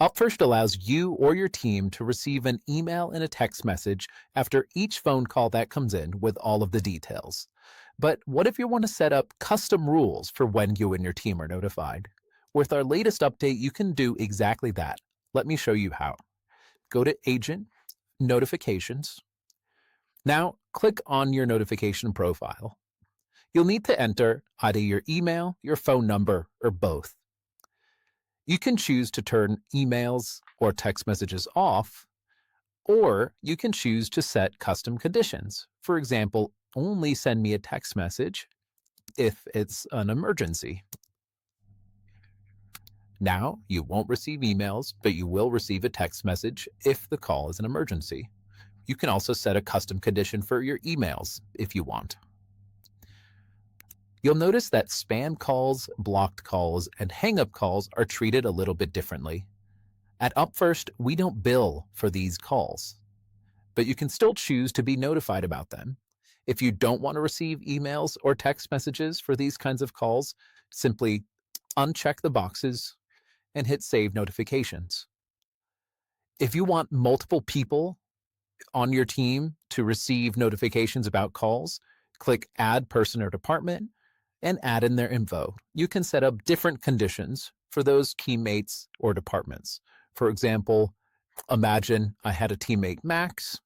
Upfirst allows you or your team to receive an email and a text message after each phone call that comes in with all of the details. But what if you want to set up custom rules for when you and your team are notified? With our latest update, you can do exactly that. Let me show you how. Go to Agent, Notifications. Now, click on your notification profile. You'll need to enter either your email, your phone number, or both. You can choose to turn emails or text messages off, or you can choose to set custom conditions. For example, only send me a text message if it's an emergency. Now, you won't receive emails, but you will receive a text message if the call is an emergency. You can also set a custom condition for your emails if you want. You'll notice that spam calls, blocked calls, and hang-up calls are treated a little bit differently. At Upfirst, we don't bill for these calls, but you can still choose to be notified about them. If you don't want to receive emails or text messages for these kinds of calls, simply uncheck the boxes and hit Save Notifications. If you want multiple people on your team to receive notifications about calls, click Add Person or Department and add in their info. You can set up different conditions for those teammates or departments. For example, imagine I had a teammate, Max,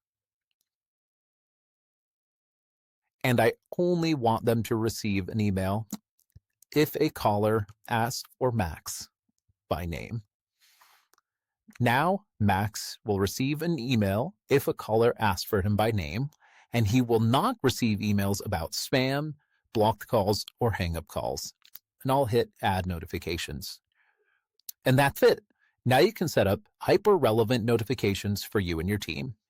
and I only want them to receive an email if a caller asks for Max by name. Now, Max will receive an email if a caller asks for him by name, and he will not receive emails about spam, blocked calls, or hang-up calls. And I'll hit Add Notifications. And that's it. Now you can set up hyper-relevant notifications for you and your team.